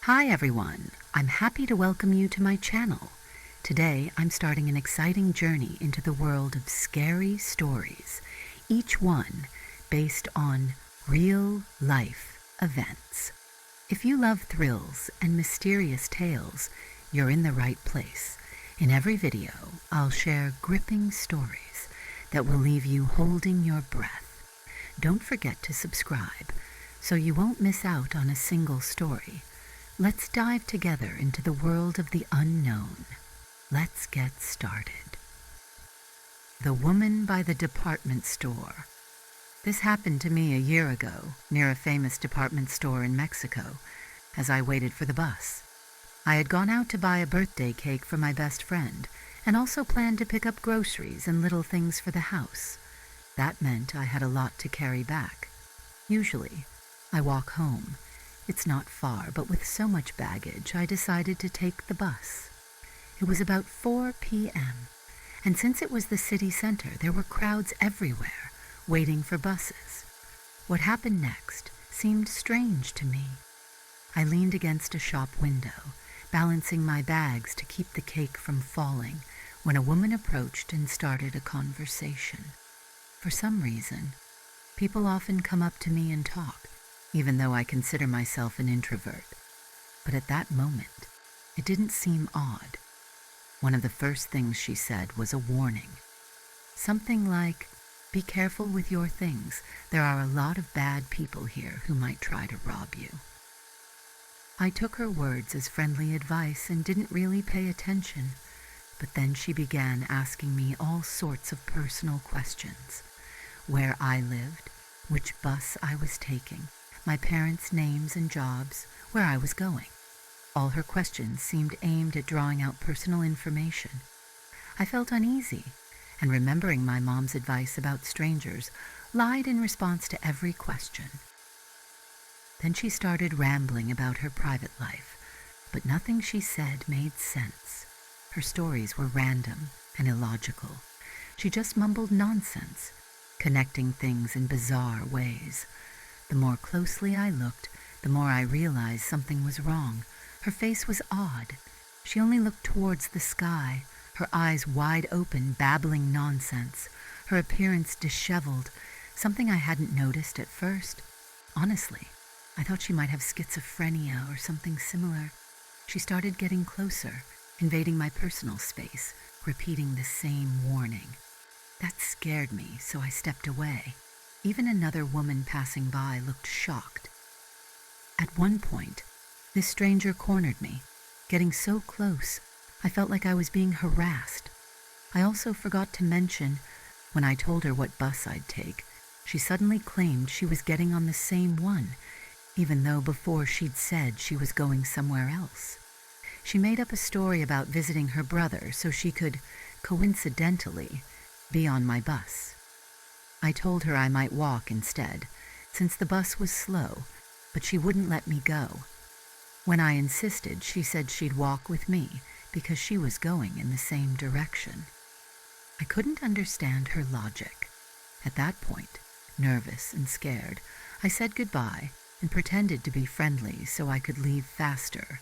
Hi everyone, I'm happy to welcome you to my channel. Today I'm starting an exciting journey into the world of scary stories, each one based on real life events. If you love thrills and mysterious tales, you're in the right place. In every video, I'll share gripping stories that will leave you holding your breath. Don't forget to subscribe so you won't miss out on a single story. Let's dive together into the world of the unknown. Let's get started. The Woman by the Department Store. This happened to me a year ago, near a famous department store in Mexico, as I waited for the bus. I had gone out to buy a birthday cake for my best friend, and also planned to pick up groceries and little things for the house. That meant I had a lot to carry back. Usually, I walk home. It's not far, but with so much baggage, I decided to take the bus. It was about 4 p.m., and since it was the city center, there were crowds everywhere, waiting for buses. What happened next seemed strange to me. I leaned against a shop window, balancing my bags to keep the cake from falling, when a woman approached and started a conversation. For some reason, people often come up to me and talk, even though I consider myself an introvert. But at that moment, it didn't seem odd. One of the first things she said was a warning. Something like, "Be careful with your things. There are a lot of bad people here who might try to rob you." I took her words as friendly advice and didn't really pay attention. But then she began asking me all sorts of personal questions. Where I lived, which bus I was taking, my parents' names and jobs, where I was going. All her questions seemed aimed at drawing out personal information. I felt uneasy, and remembering my mom's advice about strangers, lied in response to every question. Then she started rambling about her private life, but nothing she said made sense. Her stories were random and illogical. She just mumbled nonsense, connecting things in bizarre ways. The more closely I looked, the more I realized something was wrong. Her face was odd. She only looked towards the sky, her eyes wide open, babbling nonsense, her appearance disheveled, something I hadn't noticed at first. Honestly, I thought she might have schizophrenia or something similar. She started getting closer, invading my personal space, repeating the same warning. That scared me, so I stepped away. Even another woman passing by looked shocked. At one point, this stranger cornered me. Getting so close, I felt like I was being harassed. I also forgot to mention, when I told her what bus I'd take, she suddenly claimed she was getting on the same one, even though before she'd said she was going somewhere else. She made up a story about visiting her brother so she could, coincidentally, be on my bus. I told her I might walk instead, since the bus was slow, but she wouldn't let me go. When I insisted, she said she'd walk with me because she was going in the same direction. I couldn't understand her logic. At that point, nervous and scared, I said goodbye and pretended to be friendly so I could leave faster.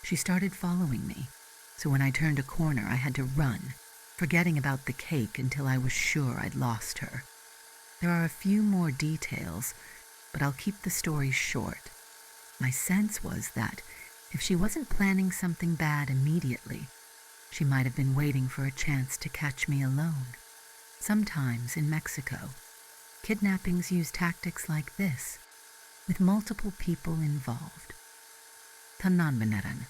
She started following me, so when I turned a corner, I had to run, forgetting about the cake until I was sure I'd lost her. There are a few more details, but I'll keep the story short. My sense was that if she wasn't planning something bad immediately, she might have been waiting for a chance to catch me alone. Sometimes in Mexico, kidnappings use tactics like this, with multiple people involved. Tananmanaran.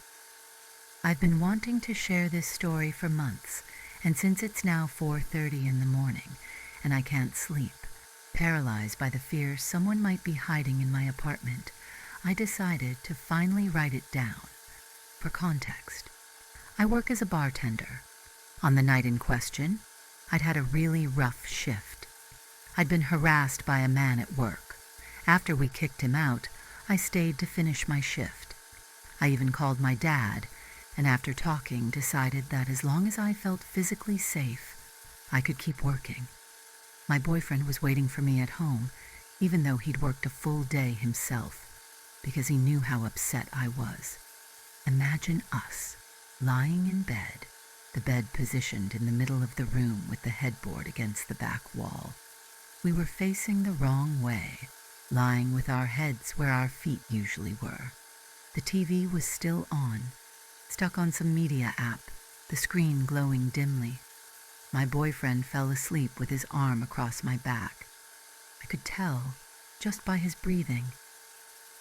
I've been wanting to share this story for months, and since it's now 4:30 in the morning, and I can't sleep, paralyzed by the fear someone might be hiding in my apartment, I decided to finally write it down. For context, I work as a bartender. On the night in question, I'd had a really rough shift. I'd been harassed by a man at work. After we kicked him out, I stayed to finish my shift. I even called my dad, and after talking, decided that as long as I felt physically safe, I could keep working. My boyfriend was waiting for me at home, even though he'd worked a full day himself. because he knew how upset I was. Imagine us, lying in bed, the bed positioned in the middle of the room with the headboard against the back wall. We were facing the wrong way, lying with our heads where our feet usually were. The TV was still on, stuck on some media app, the screen glowing dimly. My boyfriend fell asleep with his arm across my back. I could tell, just by his breathing.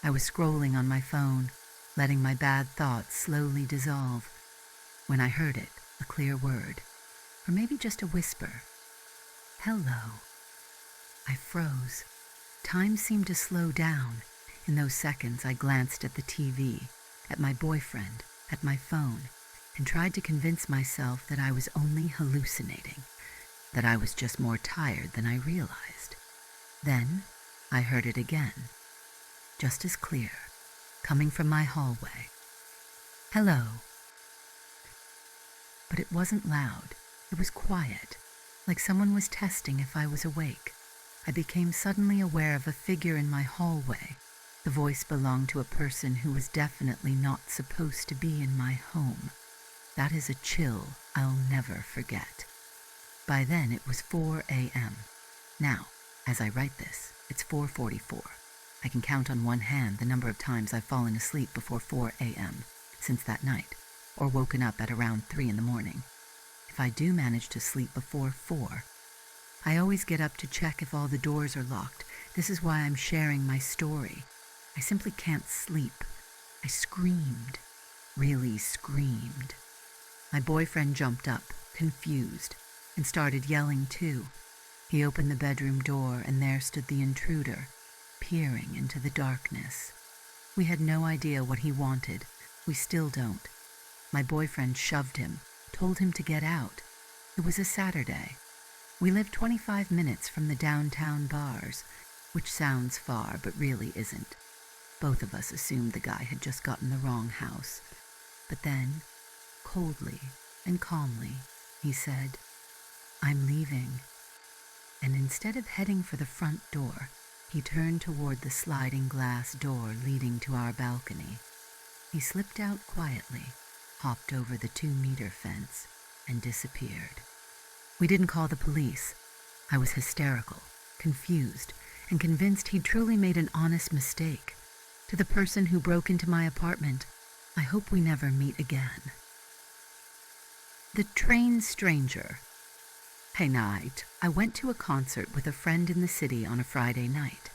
I was scrolling on my phone, letting my bad thoughts slowly dissolve, when I heard it, a clear word, or maybe just a whisper. Hello. I froze. Time seemed to slow down. In those seconds, I glanced at the TV, at my boyfriend, at my phone, and tried to convince myself that I was only hallucinating, that I was just more tired than I realized. Then, I heard it again, just as clear, coming from my hallway. Hello. But it wasn't loud. It was quiet, like someone was testing if I was awake. I became suddenly aware of a figure in my hallway. The voice belonged to a person who was definitely not supposed to be in my home. That is a chill I'll never forget. By then it was 4 a.m. Now, as I write this, it's 4:44. I can count on one hand the number of times I've fallen asleep before 4 a.m. since that night, or woken up at around 3 in the morning. If I do manage to sleep before 4, I always get up to check if all the doors are locked. This is why I'm sharing my story. I simply can't sleep. I screamed, really screamed. My boyfriend jumped up, confused, and started yelling too. He opened the bedroom door, and there stood the intruder, peering into the darkness. We had no idea what he wanted. We still don't. My boyfriend shoved him, told him to get out. It was a Saturday. We lived 25 minutes from the downtown bars, which sounds far but really isn't. Both of us assumed the guy had just gotten the wrong house. But then, coldly and calmly, he said, "I'm leaving." And instead of heading for the front door, he turned toward the sliding glass door leading to our balcony. He slipped out quietly, hopped over the 2-meter fence, and disappeared. We didn't call the police. I was hysterical, confused, and convinced he'd truly made an honest mistake. To the person who broke into my apartment, I hope we never meet again. The Train Stranger. Hey night, I went to a concert with a friend in the city on a Friday night.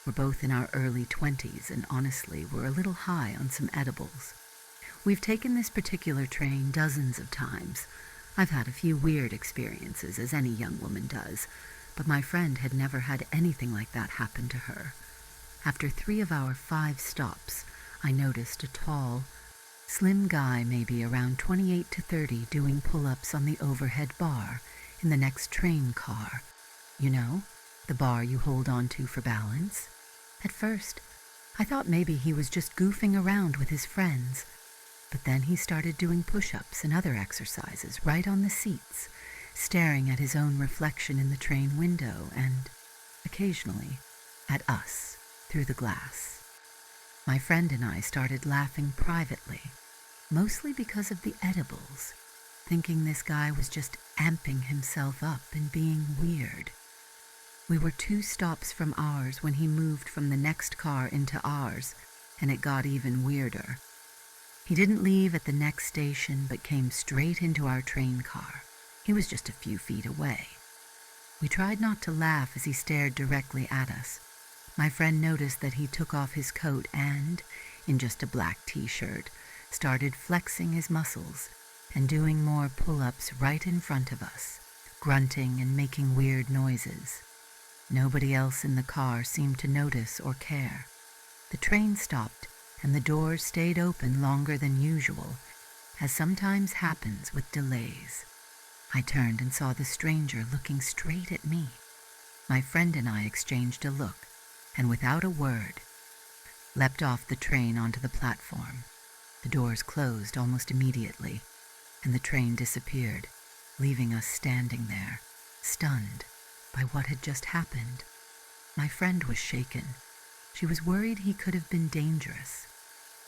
We're both in our early 20s, and honestly, we're a little high on some edibles. We've taken this particular train dozens of times. I've had a few weird experiences, as any young woman does, but my friend had never had anything like that happen to her. After 3 of our 5 stops, I noticed a tall, slim guy, maybe around 28 to 30, doing pull-ups on the overhead bar in the next train car. You know, the bar you hold onto for balance. At first, I thought maybe he was just goofing around with his friends. But then he started doing push-ups and other exercises right on the seats, staring at his own reflection in the train window and, occasionally, at us through the glass. My friend and I started laughing privately, mostly because of the edibles, thinking this guy was just amping himself up and being weird. We were 2 stops from ours when he moved from the next car into ours, and it got even weirder. He didn't leave at the next station, but came straight into our train car. He was just a few feet away. We tried not to laugh as he stared directly at us. My friend noticed that he took off his coat and, in just a black t-shirt, started flexing his muscles and doing more pull-ups right in front of us, grunting and making weird noises. Nobody else in the car seemed to notice or care. The train stopped, and the doors stayed open longer than usual, as sometimes happens with delays. I turned and saw the stranger looking straight at me. My friend and I exchanged a look, and without a word, leapt off the train onto the platform. The doors closed almost immediately, and the train disappeared, leaving us standing there, stunned by what had just happened. My friend was shaken. She was worried he could have been dangerous.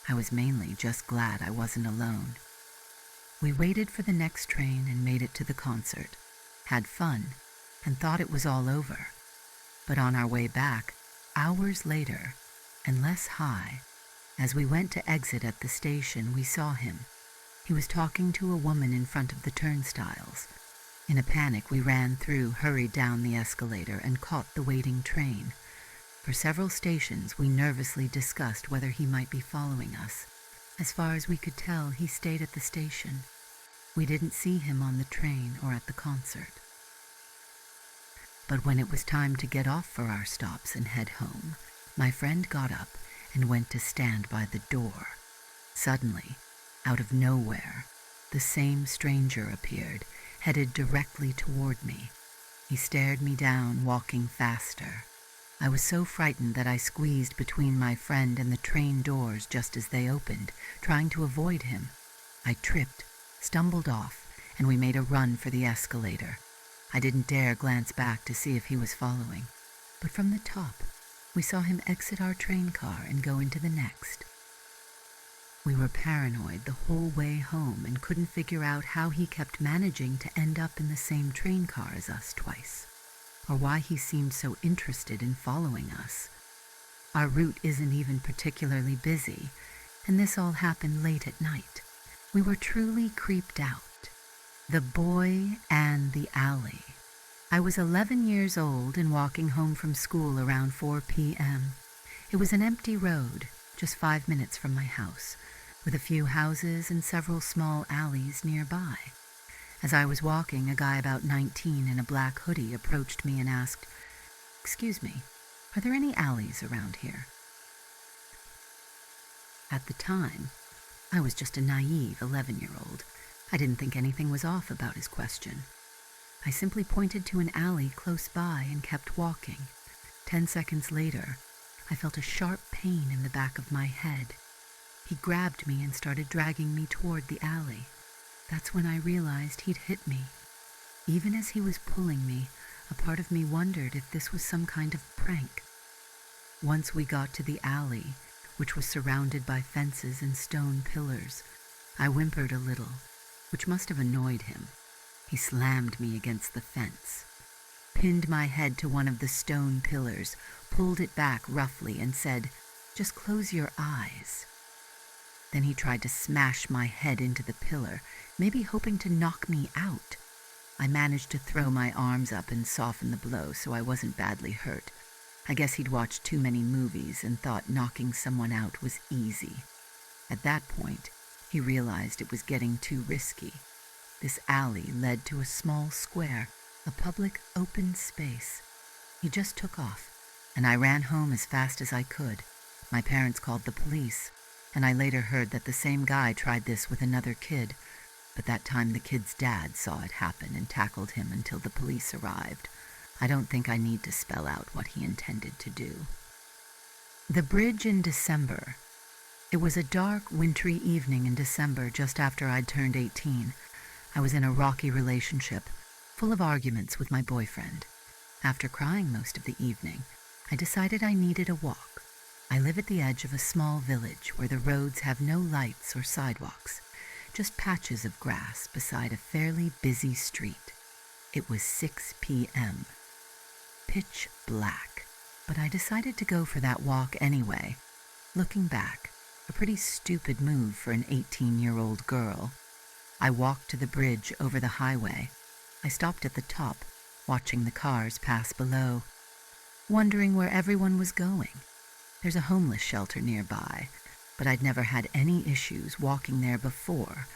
I was mainly just glad I wasn't alone. We waited for the next train and made it to the concert, had fun, and thought it was all over. But on our way back, hours later, and less high, as we went to exit at the station, we saw him. He was talking to a woman in front of the turnstiles. In a panic, we ran through, hurried down the escalator, and caught the waiting train. For several stations, we nervously discussed whether he might be following us. As far as we could tell, he stayed at the station. We didn't see him on the train or at the concert. But when it was time to get off for our stops and head home, my friend got up and went to stand by the door. Suddenly, out of nowhere, the same stranger appeared, headed directly toward me. He stared me down, walking faster. I was so frightened that I squeezed between my friend and the train doors just as they opened, trying to avoid him. I tripped, stumbled off, and we made a run for the escalator. I didn't dare glance back to see if he was following, but from the top, we saw him exit our train car and go into the next. We were paranoid the whole way home and couldn't figure out how he kept managing to end up in the same train car as us twice, or why he seemed so interested in following us. Our route isn't even particularly busy, and this all happened late at night. We were truly creeped out. The Boy and the Alley. I was 11 years old and walking home from school around 4 p.m. It was an empty road, just 5 minutes from my house, with a few houses and several small alleys nearby. As I was walking, a guy about 19 in a black hoodie approached me and asked, "Excuse me, are there any alleys around here?" At the time, I was just a naive 11-year-old. I didn't think anything was off about his question. I simply pointed to an alley close by and kept walking. 10 seconds later, I felt a sharp pain in the back of my head. He grabbed me and started dragging me toward the alley. That's when I realized he'd hit me. Even as he was pulling me, a part of me wondered if this was some kind of prank. Once we got to the alley, which was surrounded by fences and stone pillars, I whimpered a little, which must have annoyed him. He slammed me against the fence, pinned my head to one of the stone pillars, pulled it back roughly, and said, "Just close your eyes." Then he tried to smash my head into the pillar, maybe hoping to knock me out. I managed to throw my arms up and soften the blow so I wasn't badly hurt. I guess he'd watched too many movies and thought knocking someone out was easy. At that point, he realized it was getting too risky. This alley led to a small square, a public open space. He just took off, and I ran home as fast as I could. My parents called the police, and I later heard that the same guy tried this with another kid, but that time the kid's dad saw it happen and tackled him until the police arrived. I don't think I need to spell out what he intended to do. The bridge in December. It was a dark, wintry evening in December just after I'd turned 18. I was in a rocky relationship, full of arguments with my boyfriend. After crying most of the evening, I decided I needed a walk. I live at the edge of a small village where the roads have no lights or sidewalks, just patches of grass beside a fairly busy street. It was 6 p.m. Pitch black, but I decided to go for that walk anyway. Looking back, a pretty stupid move for an 18-year-old girl. I walked to the bridge over the highway. I stopped at the top, watching the cars pass below, wondering where everyone was going. There's a homeless shelter nearby, but I'd never had any issues walking there before,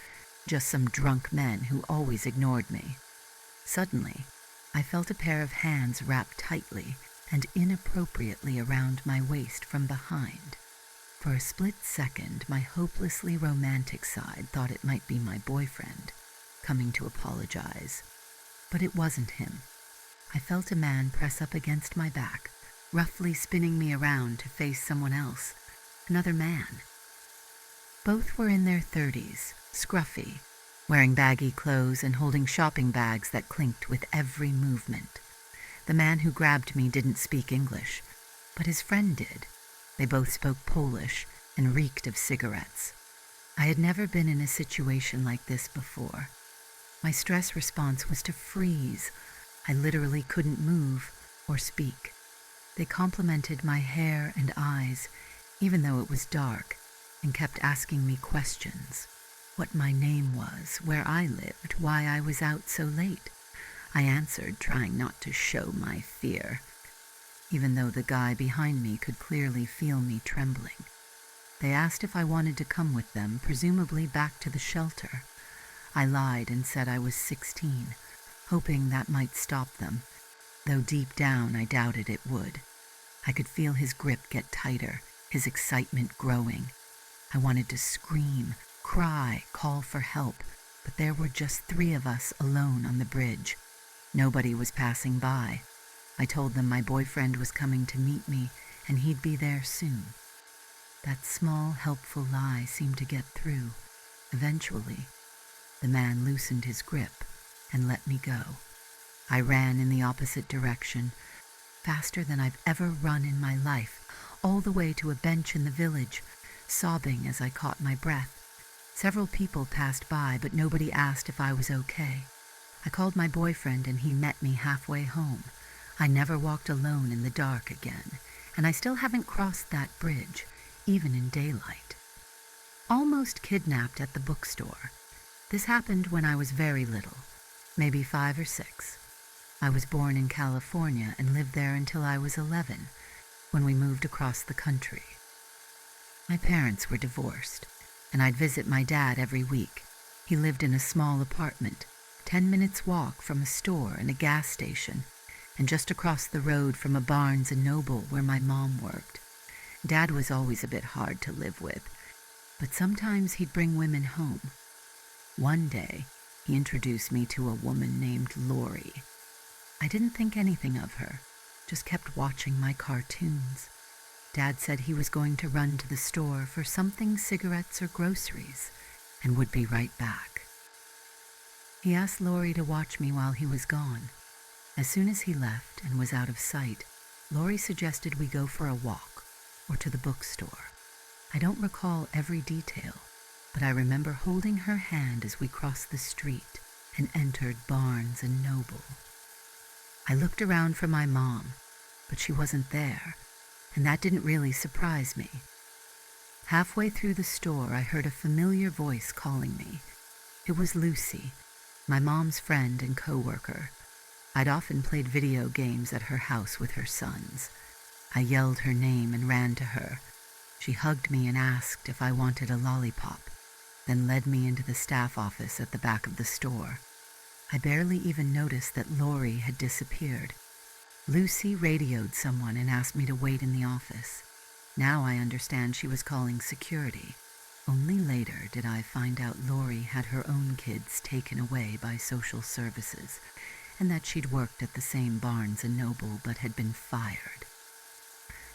just some drunk men who always ignored me. Suddenly, I felt a pair of hands wrap tightly and inappropriately around my waist from behind. For a split second, my hopelessly romantic side thought it might be my boyfriend, coming to apologize. But it wasn't him. I felt a man press up against my back, roughly spinning me around to face someone else, another man. Both were in their 30s, scruffy, wearing baggy clothes and holding shopping bags that clinked with every movement. The man who grabbed me didn't speak English, but his friend did. They both spoke Polish and reeked of cigarettes. I had never been in a situation like this before. My stress response was to freeze. I literally couldn't move or speak. They complimented my hair and eyes, even though it was dark, and kept asking me questions. What my name was, where I lived, why I was out so late. I answered, trying not to show my fear, even though the guy behind me could clearly feel me trembling. They asked if I wanted to come with them, presumably back to the shelter. I lied and said I was 16, hoping that might stop them, though deep down I doubted it would. I could feel his grip get tighter, his excitement growing. I wanted to scream, cry, call for help, but there were just 3 of us alone on the bridge. Nobody was passing by. I told them my boyfriend was coming to meet me and he'd be there soon. That small, helpful lie seemed to get through. Eventually, the man loosened his grip and let me go. I ran in the opposite direction, faster than I've ever run in my life, all the way to a bench in the village, sobbing as I caught my breath. Several people passed by, but nobody asked if I was okay. I called my boyfriend and he met me halfway home. I never walked alone in the dark again, and I still haven't crossed that bridge, even in daylight. Almost kidnapped at the bookstore. This happened when I was very little, maybe 5 or 6. I was born in California and lived there until I was 11, when we moved across the country. My parents were divorced, and I'd visit my dad every week. He lived in a small apartment, 10 minutes walk from a store and a gas station, and just across the road from a Barnes & Noble where my mom worked. Dad was always a bit hard to live with, but sometimes he'd bring women home. One day, he introduced me to a woman named Lori. I didn't think anything of her, just kept watching my cartoons. Dad said he was going to run to the store for something, cigarettes or groceries, and would be right back. He asked Lori to watch me while he was gone. As soon as he left and was out of sight, Lori suggested we go for a walk or to the bookstore. I don't recall every detail, but I remember holding her hand as we crossed the street and entered Barnes & Noble. I looked around for my mom, but she wasn't there, and that didn't really surprise me. Halfway through the store, I heard a familiar voice calling me. It was Lucy, my mom's friend and co-worker. I'd often played video games at her house with her sons. I yelled her name and ran to her. She hugged me and asked if I wanted a lollipop, then led me into the staff office at the back of the store. I barely even noticed that Lori had disappeared. Lucy radioed someone and asked me to wait in the office. Now I understand she was calling security. Only later did I find out Lori had her own kids taken away by social services, and that she'd worked at the same Barnes & Noble but had been fired.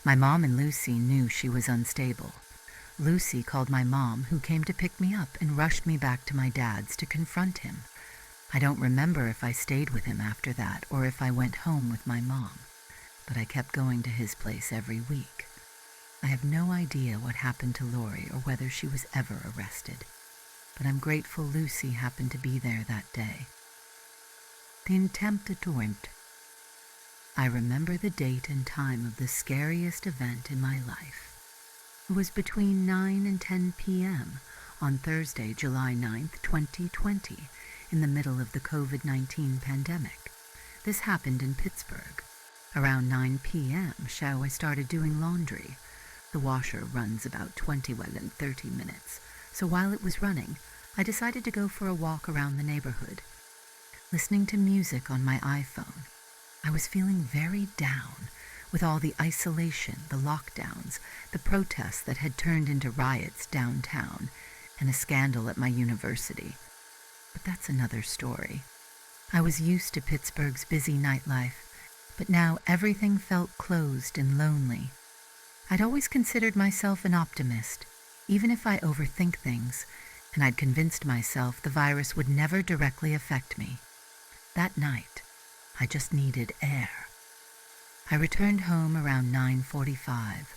My mom and Lucy knew she was unstable. Lucy called my mom, who came to pick me up and rushed me back to my dad's to confront him. I don't remember if I stayed with him after that or if I went home with my mom, but I kept going to his place every week. I have no idea what happened to Lori or whether she was ever arrested, but I'm grateful Lucy happened to be there that day. The Untempt. I remember the date and time of the scariest event in my life. It was between 9 and 10 p.m. on Thursday, July 9th, 2020, in the middle of the COVID-19 pandemic. This happened in Pittsburgh. Around 9 p.m., I started doing laundry. The washer runs about 30 minutes, so while it was running, I decided to go for a walk around the neighborhood. Listening to music on my iPhone, I was feeling very down with all the isolation, the lockdowns, the protests that had turned into riots downtown, and a scandal at my university. But that's another story. I was used to Pittsburgh's busy nightlife, but now everything felt closed and lonely. I'd always considered myself an optimist, even if I overthink things, and I'd convinced myself the virus would never directly affect me. That night, I just needed air. I returned home around 9:45.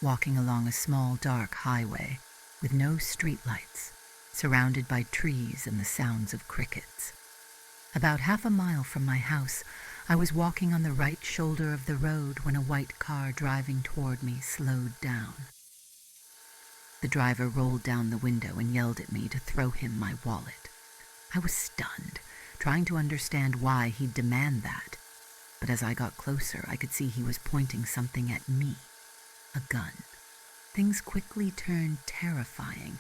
walking along a small, dark highway with no streetlights, surrounded by trees and the sounds of crickets. About half a mile from my house, I was walking on the right shoulder of the road when a white car driving toward me slowed down. The driver rolled down the window and yelled at me to throw him my wallet. I was stunned, trying to understand why he'd demand that. But as I got closer, I could see he was pointing something at me. A gun. Things quickly turned terrifying,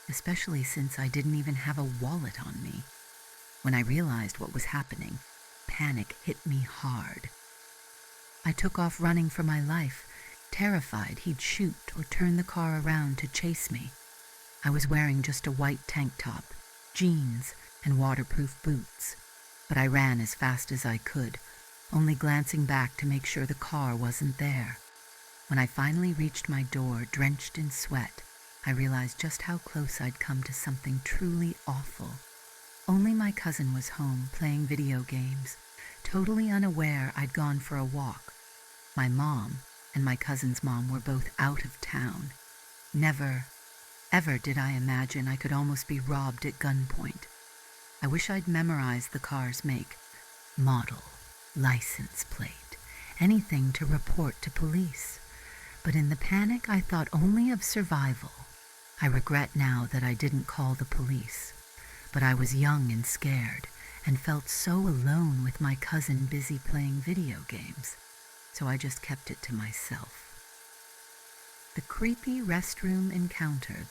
especially since I didn't even have a wallet on me. When I realized what was happening, panic hit me hard. I took off running for my life, terrified he'd shoot or turn the car around to chase me. I was wearing just a white tank top, jeans, and waterproof boots, but I ran as fast as I could, only glancing back to make sure the car wasn't there. When I finally reached my door, drenched in sweat, I realized just how close I'd come to something truly awful. Only my cousin was home, playing video games, totally unaware I'd gone for a walk. My mom and my cousin's mom were both out of town. Never, ever did I imagine I could almost be robbed at gunpoint. I wish I'd memorized the car's make, model, license plate, anything to report to police. But in the panic, I thought only of survival. I regret now that I didn't call the police. But I was young and scared, and felt so alone with my cousin busy playing video games, so I just kept it to myself. The creepy restroom encounter.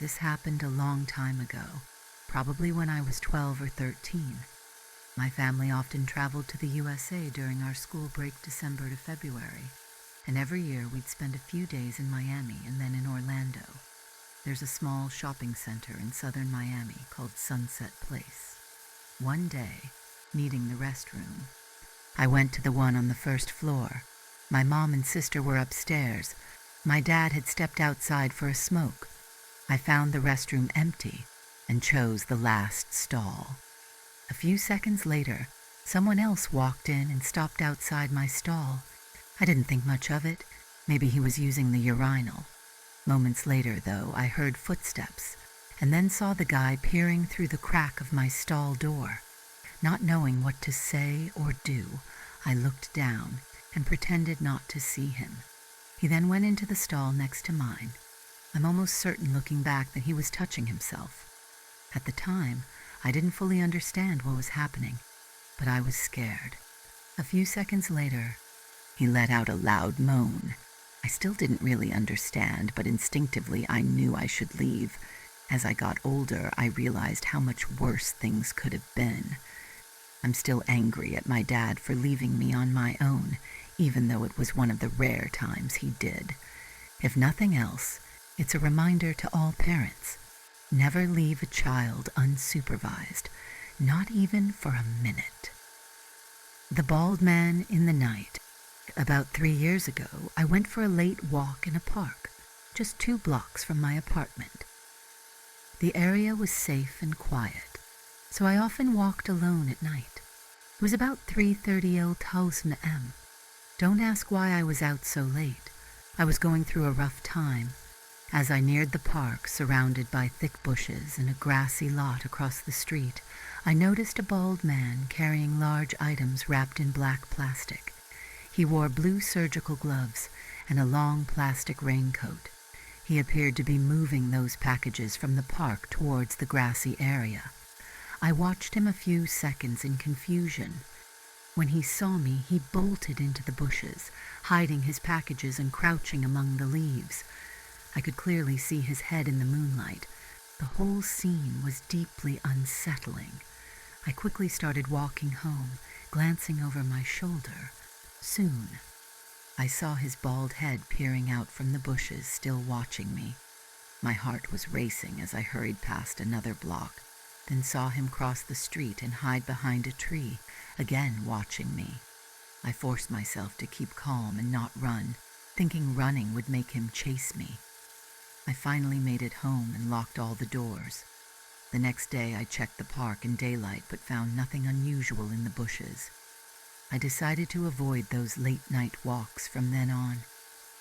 This happened a long time ago, probably when I was 12 or 13. My family often traveled to the USA during our school break December to February, and every year we'd spend a few days in Miami and then in Orlando. There's a small shopping center in southern Miami called Sunset Place. One day, needing the restroom, I went to the one on the first floor. My mom and sister were upstairs. My dad had stepped outside for a smoke. I found the restroom empty and chose the last stall. A few seconds later, someone else walked in and stopped outside my stall. I didn't think much of it. Maybe he was using the urinal. Moments later, though, I heard footsteps, and then saw the guy peering through the crack of my stall door. Not knowing what to say or do, I looked down and pretended not to see him. He then went into the stall next to mine. I'm almost certain looking back that he was touching himself. At the time, I didn't fully understand what was happening, but I was scared. A few seconds later, he let out a loud moan. I still didn't really understand, but instinctively I knew I should leave. As I got older, I realized how much worse things could have been. I'm still angry at my dad for leaving me on my own, even though it was one of the rare times he did. If nothing else, it's a reminder to all parents. Never leave a child unsupervised, not even for a minute. The Bald Man in the Night. About 3 years ago, I went for a late walk in a park, just 2 blocks from my apartment. The area was safe and quiet, so I often walked alone at night. It was about 3:30 am. Don't ask why I was out so late. I was going through a rough time. As I neared the park, surrounded by thick bushes and a grassy lot across the street, I noticed a bald man carrying large items wrapped in black plastic. He wore blue surgical gloves and a long plastic raincoat. He appeared to be moving those packages from the park towards the grassy area. I watched him a few seconds in confusion. When he saw me, he bolted into the bushes, hiding his packages and crouching among the leaves. I could clearly see his head in the moonlight. The whole scene was deeply unsettling. I quickly started walking home, glancing over my shoulder. Soon, I saw his bald head peering out from the bushes, still watching me. My heart was racing as I hurried past another block, then saw him cross the street and hide behind a tree, again watching me. I forced myself to keep calm and not run, thinking running would make him chase me. I finally made it home and locked all the doors. The next day I checked the park in daylight but found nothing unusual in the bushes. I decided to avoid those late-night walks from then on.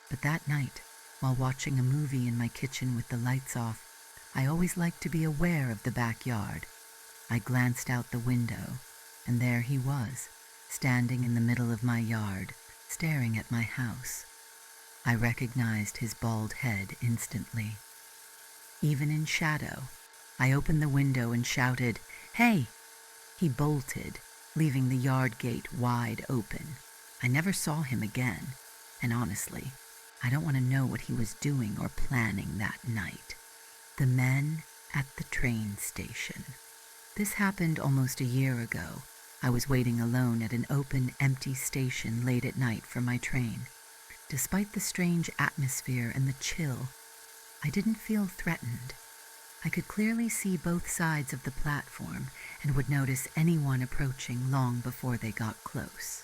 But that night, while watching a movie in my kitchen with the lights off, I always liked to be aware of the backyard. I glanced out the window, and there he was, standing in the middle of my yard, staring at my house. I recognized his bald head instantly. Even in shadow, I opened the window and shouted, "Hey!" He bolted, leaving the yard gate wide open. I never saw him again, and honestly, I don't want to know what he was doing or planning that night. The men at the train station. This happened almost a year ago. I was waiting alone at an open, empty station late at night for my train. Despite the strange atmosphere and the chill, I didn't feel threatened. I could clearly see both sides of the platform and would notice anyone approaching long before they got close.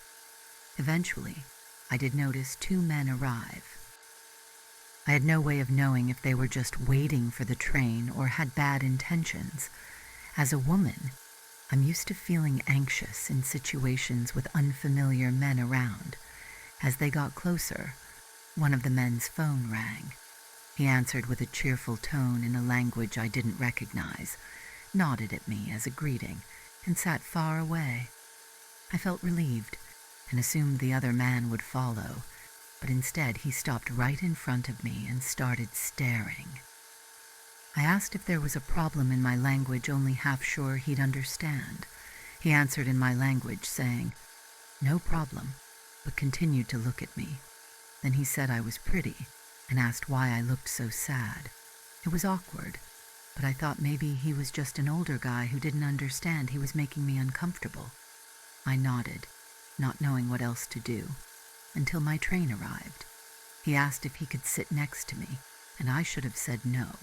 Eventually, I did notice two men arrive. I had no way of knowing if they were just waiting for the train or had bad intentions. As a woman, I'm used to feeling anxious in situations with unfamiliar men around. As they got closer, one of the men's phone rang. He answered with a cheerful tone in a language I didn't recognize, nodded at me as a greeting, and sat far away. I felt relieved and assumed the other man would follow, but instead he stopped right in front of me and started staring. I asked if there was a problem in my language, only half sure he'd understand. He answered in my language, saying, "No problem," but continued to look at me. Then he said I was pretty and asked why I looked so sad. It was awkward, but I thought maybe he was just an older guy who didn't understand he was making me uncomfortable. I nodded, not knowing what else to do, until my train arrived. He asked if he could sit next to me, and I should have said no,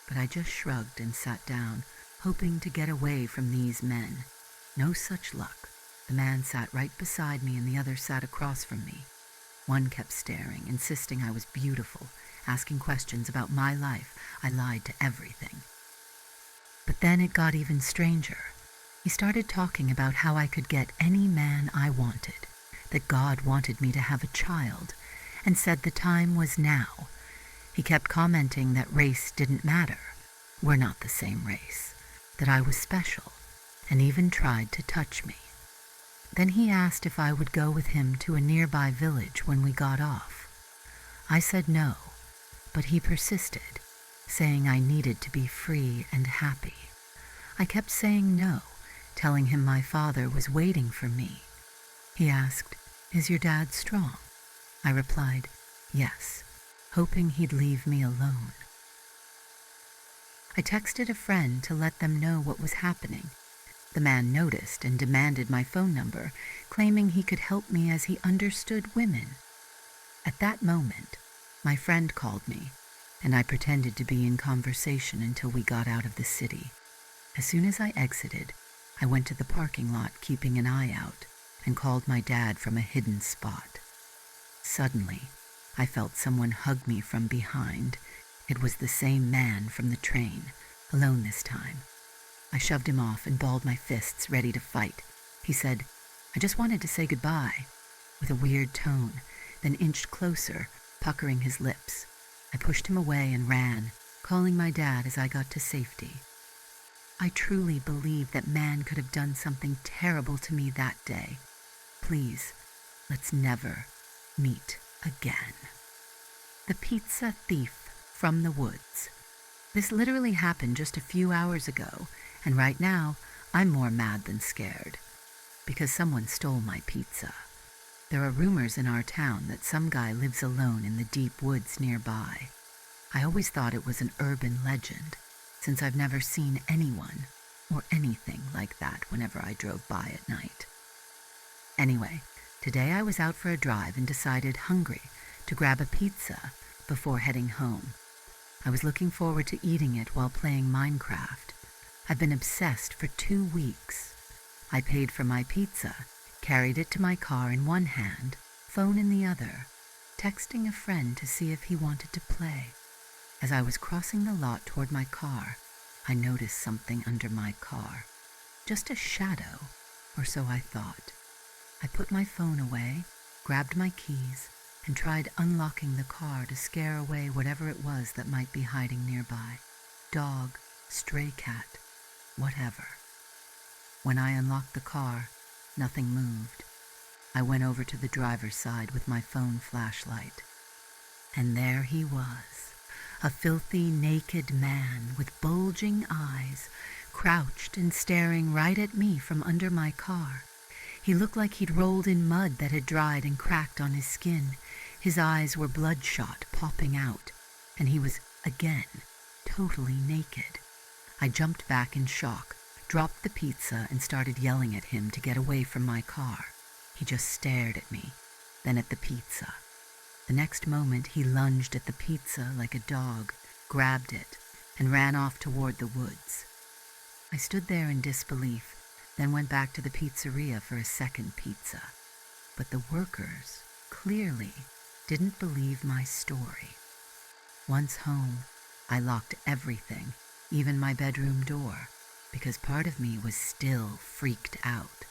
but I just shrugged and sat down, hoping to get away from these men. No such luck. The man sat right beside me and the other sat across from me. One kept staring, insisting I was beautiful, asking questions about my life. I lied to everything. But then it got even stranger. He started talking about how I could get any man I wanted, that God wanted me to have a child, and said the time was now. He kept commenting that race didn't matter. We're not the same race, that I was special, and even tried to touch me. Then he asked if I would go with him to a nearby village when we got off. I said no, but he persisted, saying I needed to be free and happy. I kept saying no, telling him my father was waiting for me. He asked, "Is your dad strong?" I replied, "Yes," hoping he'd leave me alone. I texted a friend to let them know what was happening. The man noticed and demanded my phone number, claiming he could help me as he understood women. At that moment, my friend called me, and I pretended to be in conversation until we got out of the city. As soon as I exited, I went to the parking lot, keeping an eye out, and called my dad from a hidden spot. Suddenly, I felt someone hug me from behind. It was the same man from the train, alone this time. I shoved him off and balled my fists, ready to fight. He said, "I just wanted to say goodbye," with a weird tone, then inched closer, puckering his lips. I pushed him away and ran, calling my dad as I got to safety. I truly believe that man could have done something terrible to me that day. Please, let's never meet again. The pizza thief from the woods. This literally happened just a few hours ago, and right now, I'm more mad than scared, because someone stole my pizza. There are rumors in our town that some guy lives alone in the deep woods nearby. I always thought it was an urban legend, since I've never seen anyone or anything like that whenever I drove by at night. Anyway, today I was out for a drive and decided, hungry, to grab a pizza before heading home. I was looking forward to eating it while playing Minecraft. I've been obsessed for 2 weeks. I paid for my pizza, carried it to my car in one hand, phone in the other, texting a friend to see if he wanted to play. As I was crossing the lot toward my car, I noticed something under my car. Just a shadow, or so I thought. I put my phone away, grabbed my keys, and tried unlocking the car to scare away whatever it was that might be hiding nearby. Dog, stray cat, whatever. When I unlocked the car, nothing moved. I went over to the driver's side with my phone flashlight. And there he was, a filthy, naked man with bulging eyes, crouched and staring right at me from under my car. He looked like he'd rolled in mud that had dried and cracked on his skin. His eyes were bloodshot, popping out, and he was, again, totally naked. I jumped back in shock, dropped the pizza, and started yelling at him to get away from my car. He just stared at me, then at the pizza. The next moment, he lunged at the pizza like a dog, grabbed it, and ran off toward the woods. I stood there in disbelief, then went back to the pizzeria for a second pizza. But the workers, clearly, didn't believe my story. Once home, I locked everything, even my bedroom door, because part of me was still freaked out.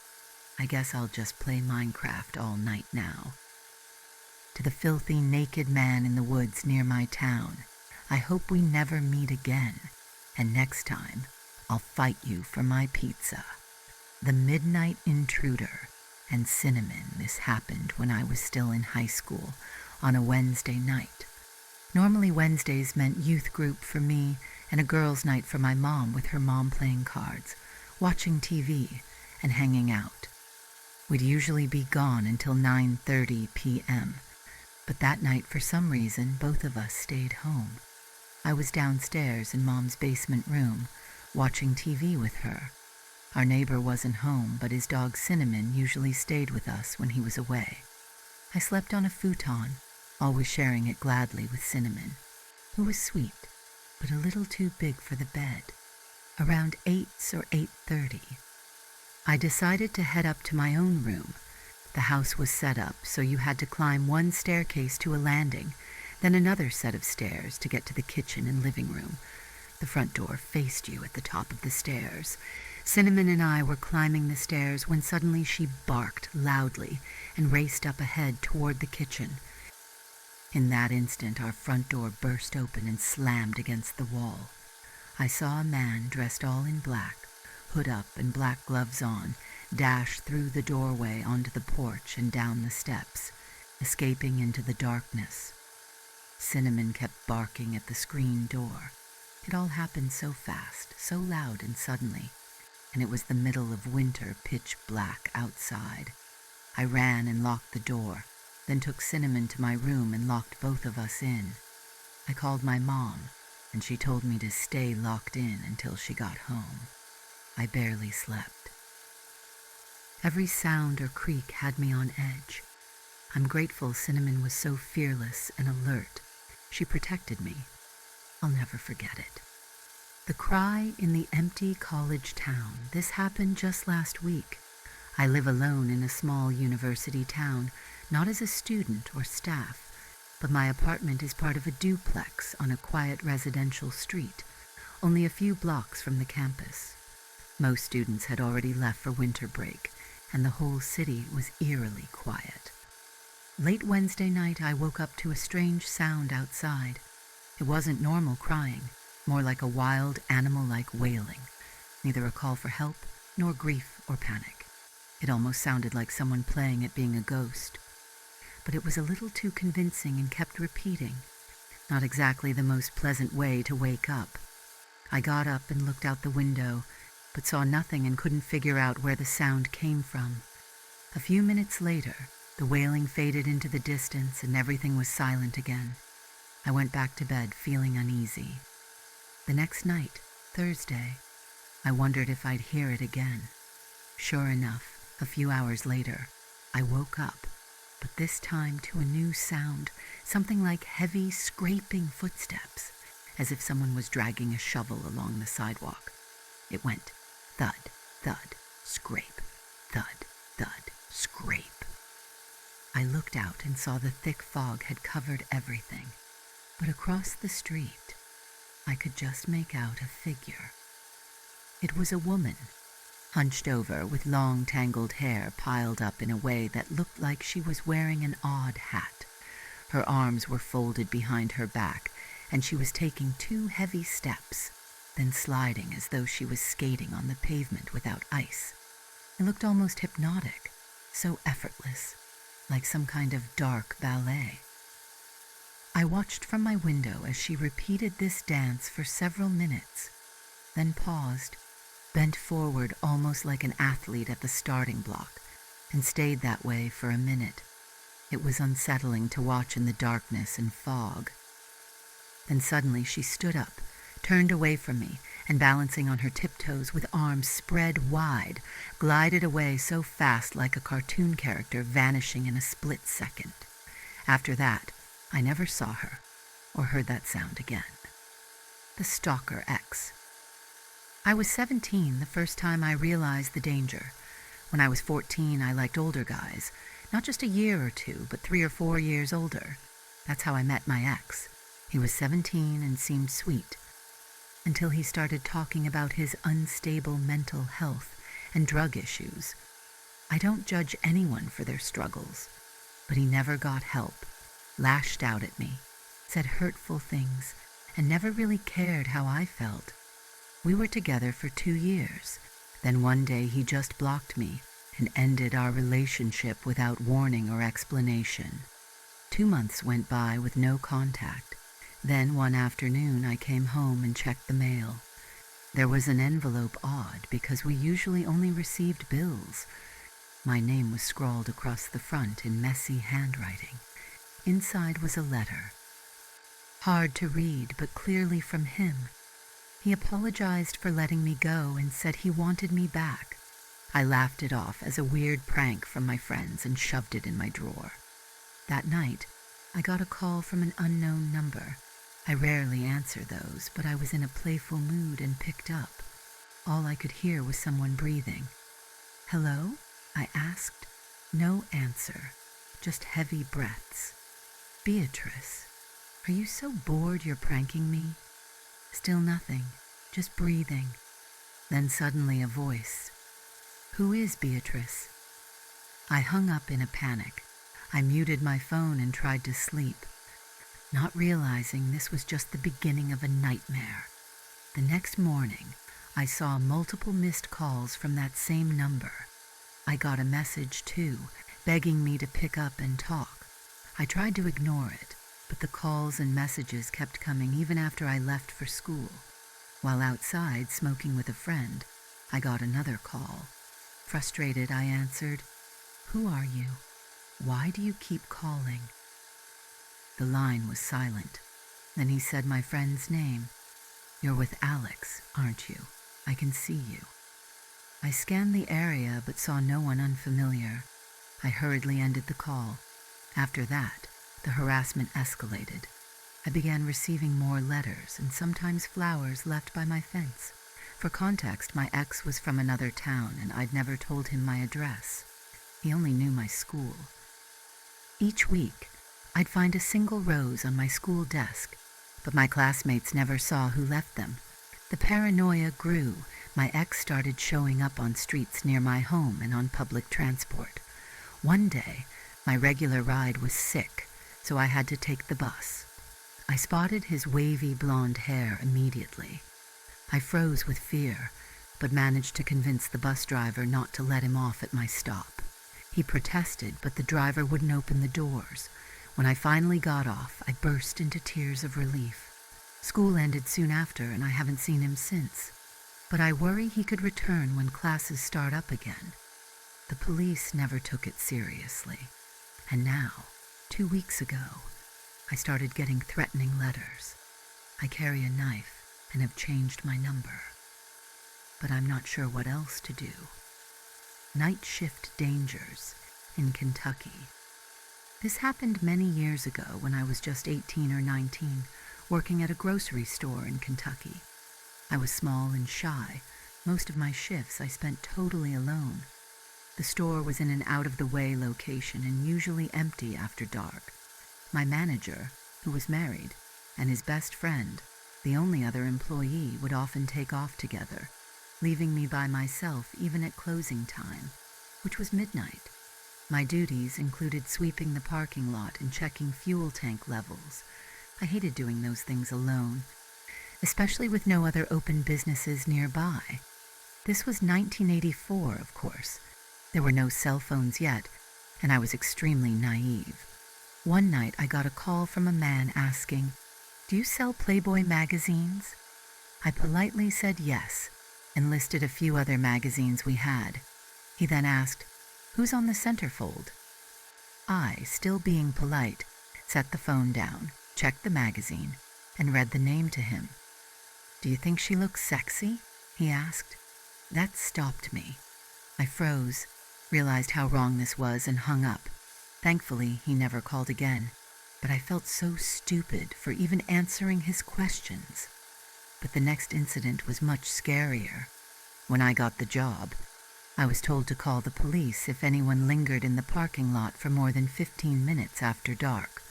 I guess I'll just play Minecraft all night now. To the filthy, naked man in the woods near my town, I hope we never meet again, and next time, I'll fight you for my pizza. The Midnight Intruder and Cinnamon. This happened when I was still in high school, on a Wednesday night. Normally Wednesdays meant youth group for me and a girls' night for my mom with her mom playing cards, watching TV, and hanging out. We'd usually be gone until 9:30 p.m., but that night, for some reason, both of us stayed home. I was downstairs in Mom's basement room, watching TV with her. Our neighbor wasn't home, but his dog Cinnamon usually stayed with us when he was away. I slept on a futon, always sharing it gladly with Cinnamon, who was sweet, but a little too big for the bed. Around 8 or 8:30, I decided to head up to my own room. The house was set up so you had to climb one staircase to a landing, then another set of stairs to get to the kitchen and living room. The front door faced you at the top of the stairs. Cinnamon and I were climbing the stairs when suddenly she barked loudly and raced up ahead toward the kitchen. In that instant, our front door burst open and slammed against the wall. I saw a man dressed all in black, hood up and black gloves on, dash through the doorway onto the porch and down the steps, escaping into the darkness. Cinnamon kept barking at the screen door. It all happened so fast, so loud and suddenly, and it was the middle of winter, pitch black outside. I ran and locked the door, then took Cinnamon to my room and locked both of us in. I called my mom, and she told me to stay locked in until she got home. I barely slept. Every sound or creak had me on edge. I'm grateful Cinnamon was so fearless and alert. She protected me. I'll never forget it. The cry in the empty college town. This happened just last week. I live alone in a small university town, not as a student or staff, but my apartment is part of a duplex on a quiet residential street, only a few blocks from the campus. Most students had already left for winter break, and the whole city was eerily quiet. Late Wednesday night, I woke up to a strange sound outside. It wasn't normal crying, more like a wild, animal-like wailing, neither a call for help nor grief or panic. It almost sounded like someone playing at being a ghost. But it was a little too convincing and kept repeating. Not exactly the most pleasant way to wake up. I got up and looked out the window, but saw nothing and couldn't figure out where the sound came from. A few minutes later, the wailing faded into the distance and everything was silent again. I went back to bed feeling uneasy. The next night, Thursday, I wondered if I'd hear it again. Sure enough, a few hours later, I woke up, but this time to a new sound, something like heavy, scraping footsteps, as if someone was dragging a shovel along the sidewalk. It went thud, thud, scrape, thud, thud, scrape. I looked out and saw the thick fog had covered everything, but across the street, I could just make out a figure. It was a woman, hunched over with long tangled hair piled up in a way that looked like she was wearing an odd hat. Her arms were folded behind her back, and she was taking 2 heavy steps, then sliding as though she was skating on the pavement without ice. It looked almost hypnotic, so effortless, like some kind of dark ballet. I watched from my window as she repeated this dance for several minutes, then paused, bent forward almost like an athlete at the starting block, and stayed that way for a minute. It was unsettling to watch in the darkness and fog. Then suddenly she stood up, turned away from me, and balancing on her tiptoes with arms spread wide, glided away so fast like a cartoon character vanishing in a split second. After that, I never saw her or heard that sound again. The Stalker X. I was 17 the first time I realized the danger. When I was 14, I liked older guys, not just a year or two, but 3 or 4 years older. That's how I met my ex. He was 17 and seemed sweet, until he started talking about his unstable mental health and drug issues. I don't judge anyone for their struggles, but he never got help, lashed out at me, said hurtful things, and never really cared how I felt. We were together for 2 years. Then one day he just blocked me and ended our relationship without warning or explanation. 2 months went by with no contact. Then one afternoon I came home and checked the mail. There was an envelope odd because we usually only received bills. My name was scrawled across the front in messy handwriting. Inside was a letter. Hard to read, but clearly from him. He apologized for letting me go and said he wanted me back. I laughed it off as a weird prank from my friends and shoved it in my drawer. That night, I got a call from an unknown number. I rarely answer those, but I was in a playful mood and picked up. All I could hear was someone breathing. "Hello?" I asked. No answer, just heavy breaths. "Beatrice, are you so bored you're pranking me?" Still nothing, just breathing. Then suddenly a voice. "Who is Beatrice?" I hung up in a panic. I muted my phone and tried to sleep, not realizing this was just the beginning of a nightmare. The next morning, I saw multiple missed calls from that same number. I got a message too, begging me to pick up and talk. I tried to ignore it, but the calls and messages kept coming even after I left for school. While outside smoking with a friend, I got another call. Frustrated, I answered, "Who are you? Why do you keep calling?" The line was silent. Then he said my friend's name. "You're with Alex, aren't you? I can see you." I scanned the area but saw no one unfamiliar. I hurriedly ended the call. After that, the harassment escalated. I began receiving more letters and sometimes flowers left by my fence. For context, my ex was from another town and I'd never told him my address. He only knew my school. Each week, I'd find a single rose on my school desk, but my classmates never saw who left them. The paranoia grew. My ex started showing up on streets near my home and on public transport. One day, my regular ride was sick, so I had to take the bus. I spotted his wavy blonde hair immediately. I froze with fear, but managed to convince the bus driver not to let him off at my stop. He protested, but the driver wouldn't open the doors. When I finally got off, I burst into tears of relief. School ended soon after, and I haven't seen him since. But I worry he could return when classes start up again. The police never took it seriously. And now, 2 weeks ago, I started getting threatening letters. I carry a knife and have changed my number. But I'm not sure what else to do. Night shift dangers in Kentucky. This happened many years ago when I was just 18 or 19, working at a grocery store in Kentucky. I was small and shy. Most of my shifts I spent totally alone. The store was in an out-of-the-way location and usually empty after dark. My manager, who was married, and his best friend, the only other employee, would often take off together, leaving me by myself even at closing time, which was midnight. My duties included sweeping the parking lot and checking fuel tank levels. I hated doing those things alone, especially with no other open businesses nearby. This was 1984, of course. There were no cell phones yet, and I was extremely naive. One night I got a call from a man asking, "Do you sell Playboy magazines?" I politely said yes, and listed a few other magazines we had. He then asked, "Who's on the centerfold?" I, still being polite, set the phone down, checked the magazine, and read the name to him. "Do you think she looks sexy?" he asked. That stopped me. I froze, realized how wrong this was, and hung up. Thankfully, he never called again, but I felt so stupid for even answering his questions. But the next incident was much scarier. When I got the job, I was told to call the police if anyone lingered in the parking lot for more than 15 minutes after dark.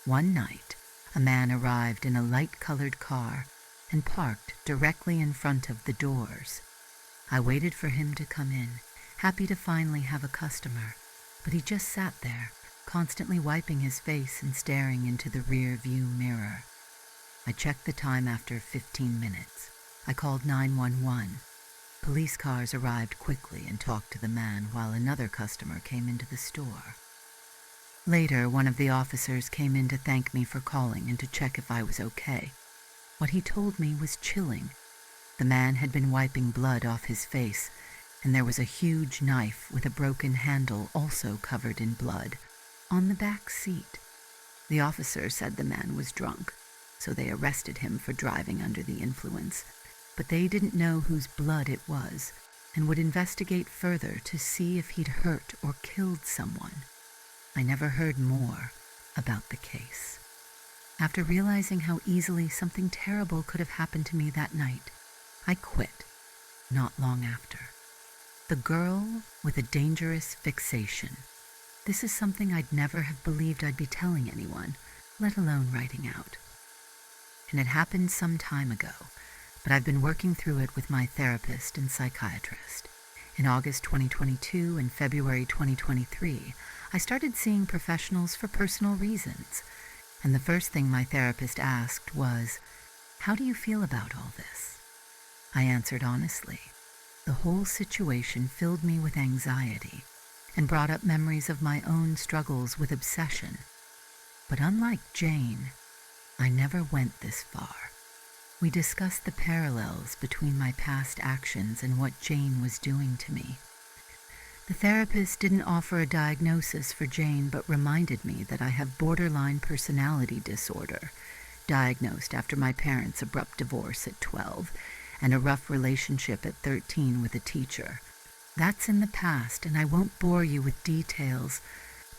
One night, a man arrived in a light-colored car and parked directly in front of the doors. I waited for him to come in, happy to finally have a customer, but he just sat there, constantly wiping his face and staring into the rear-view mirror. I checked the time after 15 minutes. I called 911. Police cars arrived quickly and talked to the man while another customer came into the store. Later, one of the officers came in to thank me for calling and to check if I was okay. What he told me was chilling. The man had been wiping blood off his face, and there was a huge knife with a broken handle also covered in blood on the back seat. The officer said the man was drunk, so they arrested him for driving under the influence, but they didn't know whose blood it was and would investigate further to see if he'd hurt or killed someone. I never heard more about the case. After realizing how easily something terrible could have happened to me that night, I quit, not long after. The girl with a dangerous fixation. This is something I'd never have believed I'd be telling anyone, let alone writing out. And it happened some time ago, but I've been working through it with my therapist and psychiatrist. In August 2022 and February 2023, I started seeing professionals for personal reasons, and the first thing my therapist asked was, "How do you feel about all this?" I answered honestly. The whole situation filled me with anxiety and brought up memories of my own struggles with obsession. But unlike Jane, I never went this far. We discussed the parallels between my past actions and what Jane was doing to me. The therapist didn't offer a diagnosis for Jane, but reminded me that I have borderline personality disorder, diagnosed after my parents' abrupt divorce at 12 and a rough relationship at 13 with a teacher. That's in the past, and I won't bore you with details,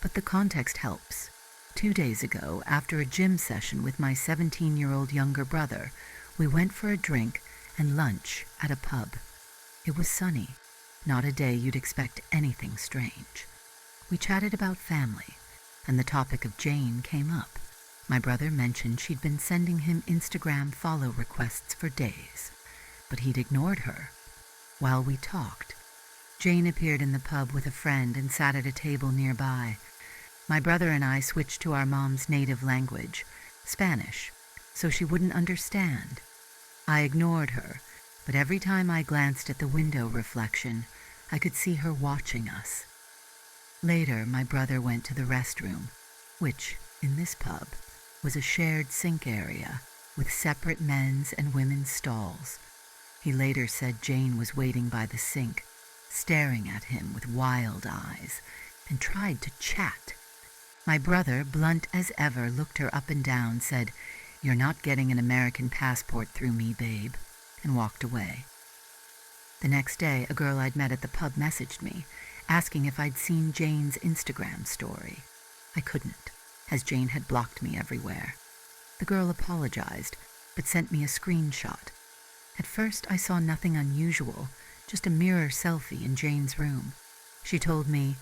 but the context helps. 2 days ago, after a gym session with my 17-year-old younger brother, we went for a drink and lunch at a pub. It was sunny, not a day you'd expect anything strange. We chatted about family, and the topic of Jane came up. My brother mentioned she'd been sending him Instagram follow requests for days, but he'd ignored her. While we talked, Jane appeared in the pub with a friend and sat at a table nearby. My brother and I switched to our mom's native language, Spanish, so she wouldn't understand. I ignored her, but every time I glanced at the window reflection, I could see her watching us. Later, my brother went to the restroom, which, in this pub, was a shared sink area with separate men's and women's stalls. He later said Jane was waiting by the sink, staring at him with wild eyes, and tried to chat. My brother, blunt as ever, looked her up and down, said, "You're not getting an American passport through me, babe," and walked away. The next day, a girl I'd met at the pub messaged me, asking if I'd seen Jane's Instagram story. I couldn't, as Jane had blocked me everywhere. The girl apologized, but sent me a screenshot. At first, I saw nothing unusual, just a mirror selfie in Jane's room. She told me,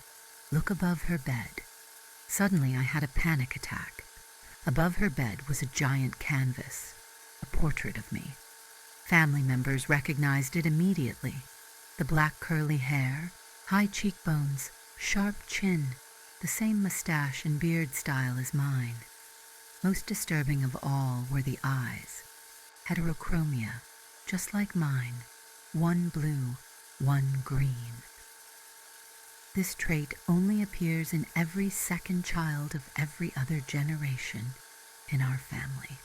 "Look above her bed." Suddenly, I had a panic attack. Above her bed was a giant canvas, a portrait of me. Family members recognized it immediately. The black curly hair, high cheekbones, Sharp chin, the same mustache and beard style as mine. Most disturbing of all were the eyes. Heterochromia, just like mine, one blue, one green. This trait only appears in every second child of every other generation in our family.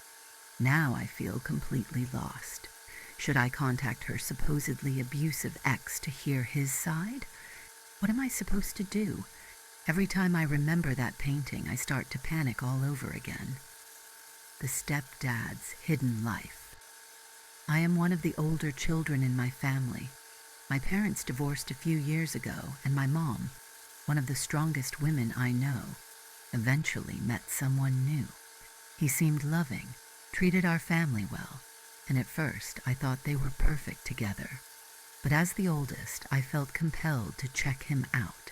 Now I feel completely lost. Should I contact her supposedly abusive ex to hear his side? What am I supposed to do? Every time I remember that painting, I start to panic all over again. The stepdad's hidden life. I am one of the older children in my family. My parents divorced a few years ago, and my mom, one of the strongest women I know, eventually met someone new. He seemed loving, treated our family well, and at first I thought they were perfect together. But as the oldest, I felt compelled to check him out.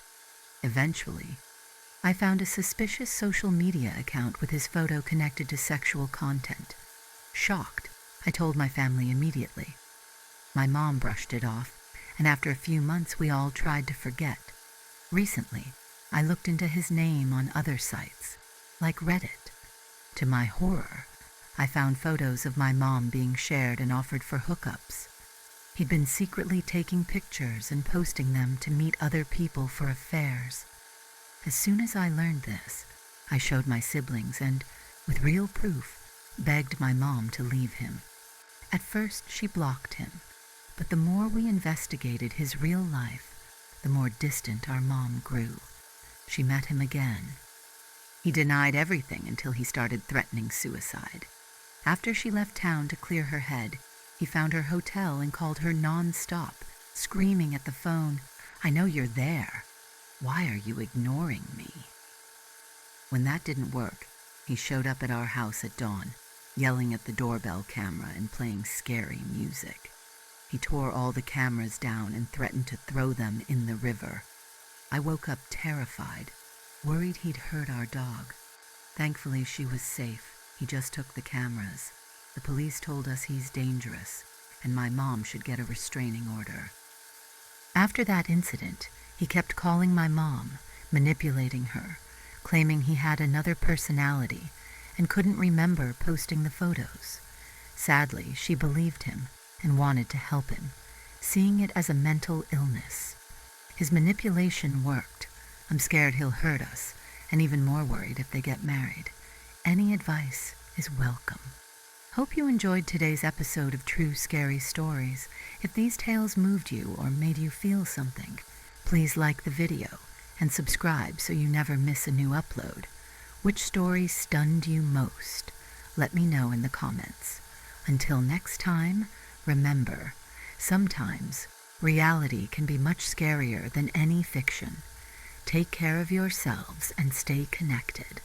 Eventually, I found a suspicious social media account with his photo connected to sexual content. Shocked, I told my family immediately. My mom brushed it off, and after a few months we all tried to forget. Recently, I looked into his name on other sites, like Reddit. To my horror, I found photos of my mom being shared and offered for hookups. He'd been secretly taking pictures and posting them to meet other people for affairs. As soon as I learned this, I showed my siblings and, with real proof, begged my mom to leave him. At first, she blocked him, but the more we investigated his real life, the more distant our mom grew. She met him again. He denied everything until he started threatening suicide. After she left town to clear her head, he found her hotel and called her non-stop, screaming at the phone, "I know you're there. Why are you ignoring me?" When that didn't work, he showed up at our house at dawn, yelling at the doorbell camera and playing scary music. He tore all the cameras down and threatened to throw them in the river. I woke up terrified, worried he'd hurt our dog. Thankfully, she was safe. He just took the cameras. The police told us he's dangerous, and my mom should get a restraining order. After that incident, he kept calling my mom, manipulating her, claiming he had another personality and couldn't remember posting the photos. Sadly, she believed him and wanted to help him, seeing it as a mental illness. His manipulation worked. I'm scared he'll hurt us, and even more worried if they get married. Any advice is welcome. Hope you enjoyed today's episode of True Scary Stories. If these tales moved you or made you feel something, please like the video and subscribe so you never miss a new upload. Which story stunned you most? Let me know in the comments. Until next time, remember, sometimes reality can be much scarier than any fiction. Take care of yourselves and stay connected.